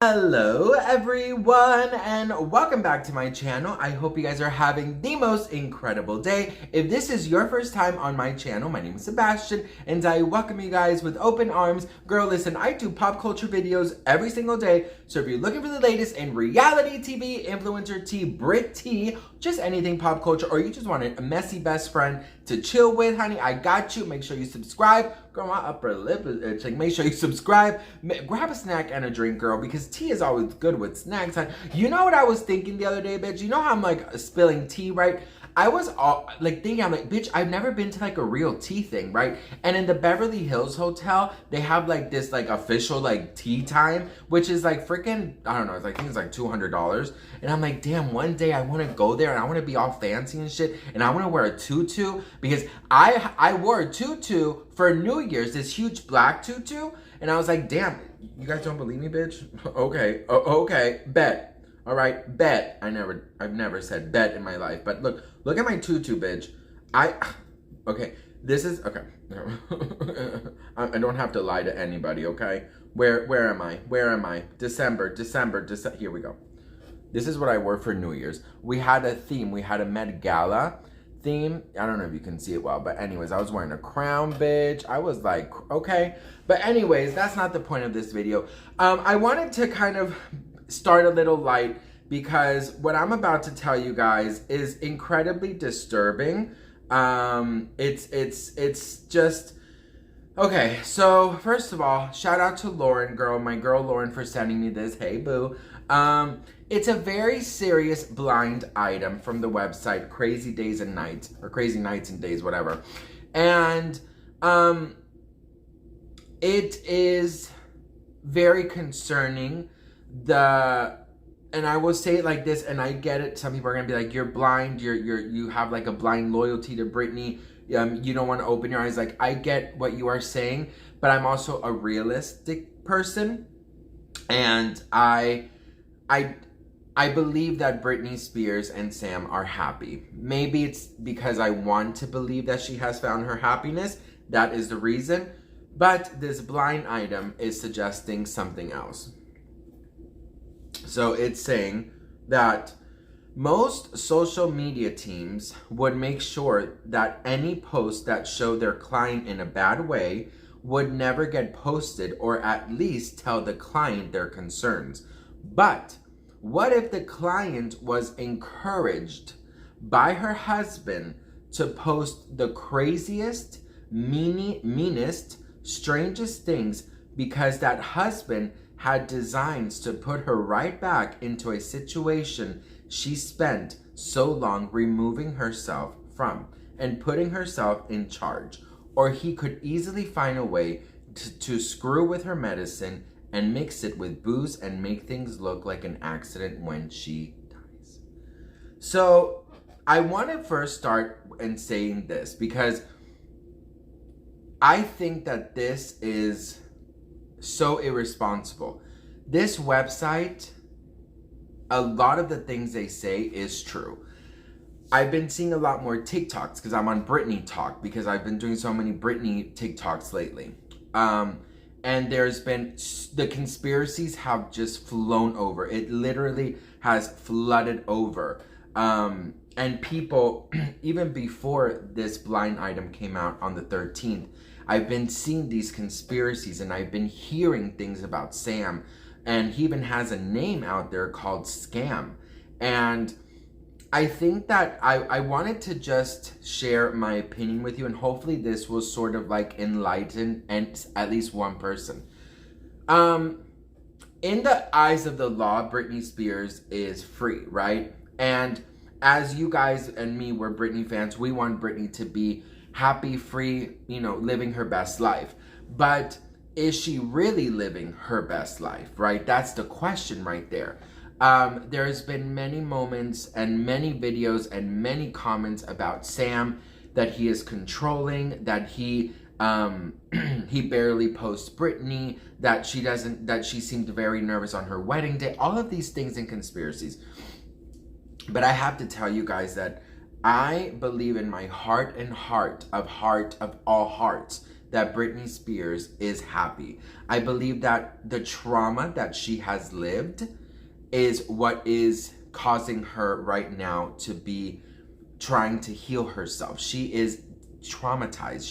Hello everyone and welcome back to my channel. I hope you guys are having the most incredible day. If this is your first time on my channel, my name is Sebastian and I welcome you guys with open arms. Girl, listen, I do pop culture videos every single day, so if you're looking for the latest in reality TV, influencer tea, Brit tea, just anything pop culture, or you just wanted a messy best friend to chill with, honey, I got you. Make sure you subscribe. Girl, my upper lip is itching. Make sure you subscribe. Grab a snack and a drink, girl, because tea is always good with snacks, honey. You know what I was thinking the other day, bitch? You know how I'm like spilling tea, right? I was all like thinking, I'm like, bitch, I've never been to like a real tea thing, right? And in the Beverly Hills Hotel, they have like this like official like tea time, which is like freaking, I don't know, I think it's like $200. And I'm like, damn, one day I want to go there and I want to be all fancy and shit. And I want to wear a tutu because I wore a tutu for New Year's, this huge black tutu. And I was like, damn, you guys don't believe me, bitch? Okay, okay, bet. All right, bet. I've never said bet in my life, but look at my tutu, bitch. Okay, this is, okay. I don't have to lie to anybody, okay? Where am I? Where am I? December, here we go. This is what I wore for New Year's. We had a theme, we had a Met Gala theme. I don't know if you can see it well, but anyways, I was wearing a crown, bitch. I was like, okay. But anyways, that's not the point of this video. I wanted to kind of start a little light because what I'm about to tell you guys is incredibly disturbing. It's just, okay, so first of all, shout out to Lauren, my girl Lauren, for sending me this. Hey boo. It's a very serious blind item from the website Crazy Days and Nights, or Crazy Nights and Days, whatever. And it is very concerning. And I will say it like this, and I get it, some people are gonna be like, you're blind, you have like a blind loyalty to Britney, you don't want to open your eyes. Like, I get what you are saying, but I'm also a realistic person, and I believe that Britney Spears and Sam are happy. Maybe it's because I want to believe that she has found her happiness, that is the reason, but this blind item is suggesting something else. So it's saying that most social media teams would make sure that any post that showed their client in a bad way would never get posted, or at least tell the client their concerns. But what if the client was encouraged by her husband to post the craziest, meanest, strangest things because that husband had designs to put her right back into a situation she spent so long removing herself from and putting herself in charge? Or he could easily find a way to screw with her medicine and mix it with booze and make things look like an accident when she dies. So I want to first start in saying this because I think that this is so irresponsible. This website, a lot of the things they say is true. I've been seeing a lot more TikToks because I'm on Britney Talk, because I've been doing so many Britney TikToks lately. And there's been, the conspiracies have just flown over. It literally has flooded over. And people, even before this blind item came out on the 13th, I've been seeing these conspiracies and I've been hearing things about Sam, and he even has a name out there called Scam. And I think that I wanted to just share my opinion with you, and hopefully this will sort of like enlighten and at least one person. In the eyes of the law, Britney Spears is free, right? And as you guys and me, we're Britney fans, we want Britney to be happy, free, you know, living her best life. But is she really living her best life, right? That's the question right there. There's been many moments and many videos and many comments about Sam, that he is controlling, that he barely posts Britney, that she seemed very nervous on her wedding day, all of these things and conspiracies. But I have to tell you guys that I believe in my heart and heart of all hearts that Britney Spears is happy. I believe that the trauma that she has lived is what is causing her right now to be trying to heal herself. She is traumatized.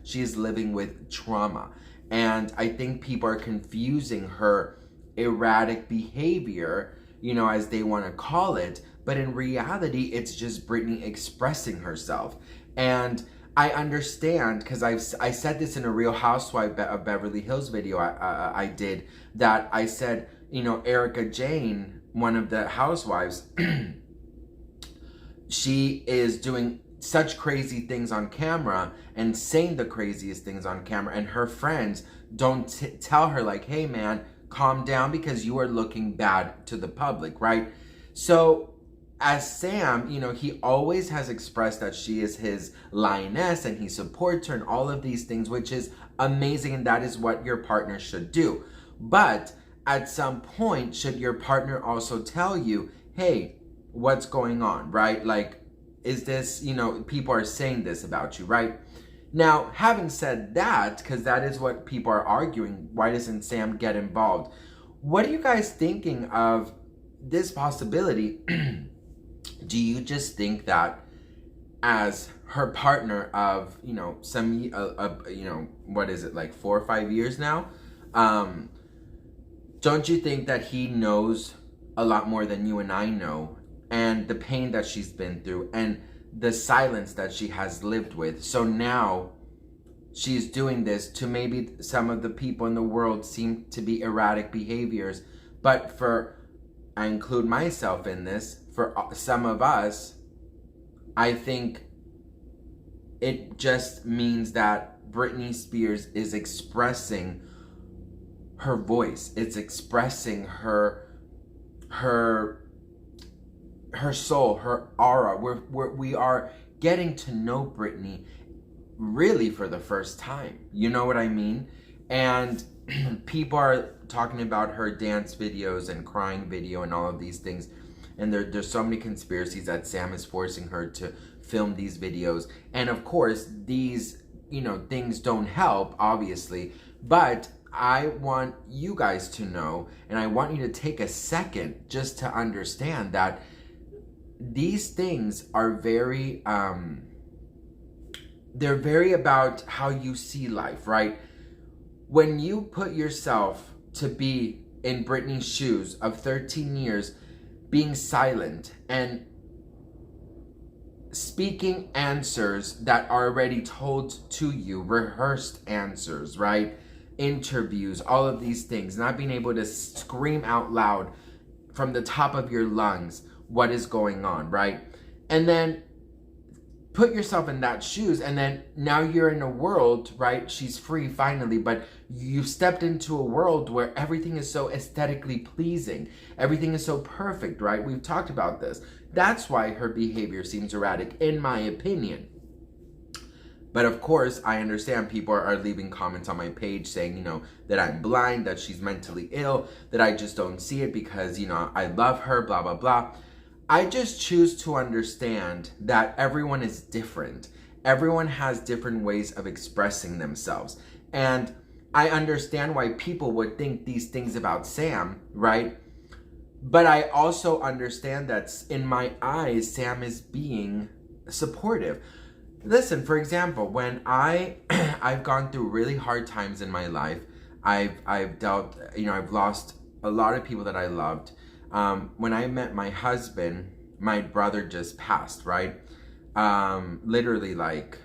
She is living with trauma. And I think people are confusing her erratic behavior, as they want to call it, but in reality it's just Britney expressing herself. And I understand, because I said this in a Real Housewife of Beverly Hills video I did, that I said, Erica Jane, one of the housewives, she is doing such crazy things on camera and saying the craziest things on camera, and her friends don't tell her, like, hey man, calm down because you are looking bad to the public, right? So as Sam, he always has expressed that she is his lioness and he supports her and all of these things, which is amazing, and that is what your partner should do. But at some point, should your partner also tell you, hey, what's going on, right? Like, is this, people are saying this about you, right? Now, having said that, because that is what people are arguing, why doesn't Sam get involved? What are you guys thinking of this possibility? Do you just think that as her partner of, what is it, like 4 or 5 years now? Don't you think that he knows a lot more than you and I know, and the pain that she's been through and the silence that she has lived with? So now she's doing this to maybe some of the people in the world seem to be erratic behaviors, but I include myself in this, for some of us, I think it just means that Britney Spears is expressing her voice. It's expressing her soul, her aura. We are getting to know Britney really for the first time. You know what I mean? And people are talking about her dance videos and crying video and all of these things. And there's so many conspiracies that Sam is forcing her to film these videos. And of course, these, things don't help, obviously. But I want you guys to know, and I want you to take a second just to understand that these things are very, they're very about how you see life, right? When you put yourself to be in Britney's shoes of 13 years, being silent and speaking answers that are already told to you, rehearsed answers, right? Interviews, all of these things, not being able to scream out loud from the top of your lungs what is going on, right? And then put yourself in that shoes, and then now you're in a world, right? She's free finally, but you've stepped into a world where everything is so aesthetically pleasing. Everything is so perfect, right? We've talked about this. That's why her behavior seems erratic, in my opinion. But of course, I understand people are leaving comments on my page saying, that I'm blind, that she's mentally ill, that I just don't see it because, I love her, blah, blah, blah. I just choose to understand that everyone is different. Everyone has different ways of expressing themselves. And I understand why people would think these things about Sam, right? But I also understand that in my eyes, Sam is being supportive. Listen, for example, when I've gone through really hard times in my life, I've dealt, I've lost a lot of people that I loved. When I met my husband, my brother just passed, right? Literally like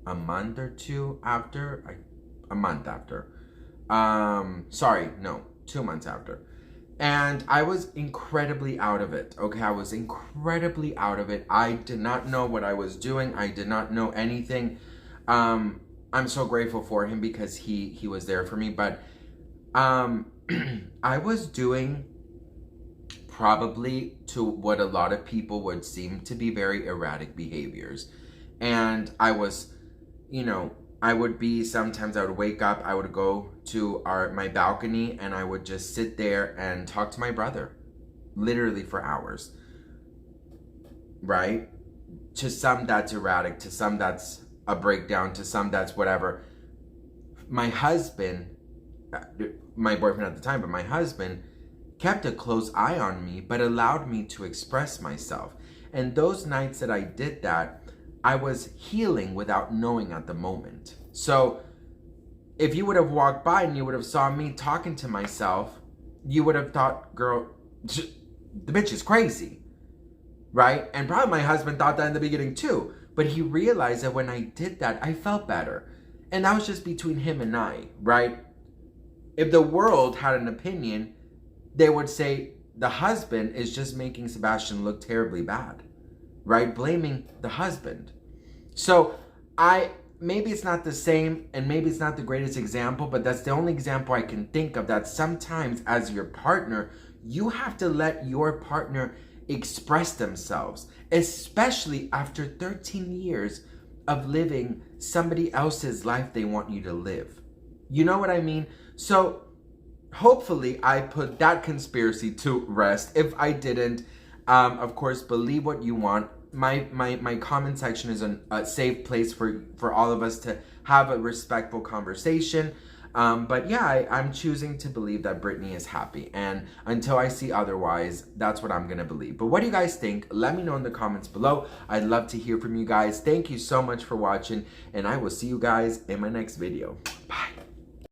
a month or two after, a month after. 2 months after. And I was incredibly out of it, okay? I was incredibly out of it. I did not know what I was doing. I did not know anything. I'm so grateful for him because he was there for me. But I was doing probably to what a lot of people would seem to be very erratic behaviors. And I was, I would be, sometimes I would wake up, I would go to my balcony and I would just sit there and talk to my brother, literally for hours, right? to some that's erratic, to some that's a breakdown, to some that's whatever. My husband, my boyfriend at the time, but my husband kept a close eye on me, but allowed me to express myself. And those nights that I did that, I was healing without knowing at the moment. So if you would have walked by and you would have saw me talking to myself, you would have thought, girl, the bitch is crazy, right? And probably my husband thought that in the beginning too. But he realized that when I did that, I felt better. And that was just between him and I, right? If the world had an opinion, they would say the husband is just making Sebastian look terribly bad, right? Blaming the husband. So maybe it's not the same and maybe it's not the greatest example, but that's the only example I can think of, that sometimes as your partner, you have to let your partner express themselves, especially after 13 years of living somebody else's life they want you to live. You know what I mean? So hopefully I put that conspiracy to rest. If I didn't, of course, believe what you want. My comment section is a safe place for all of us to have a respectful conversation. But yeah, I'm choosing to believe that Britney is happy. And until I see otherwise, that's what I'm going to believe. But what do you guys think? Let me know in the comments below. I'd love to hear from you guys. Thank you so much for watching. And I will see you guys in my next video. Bye.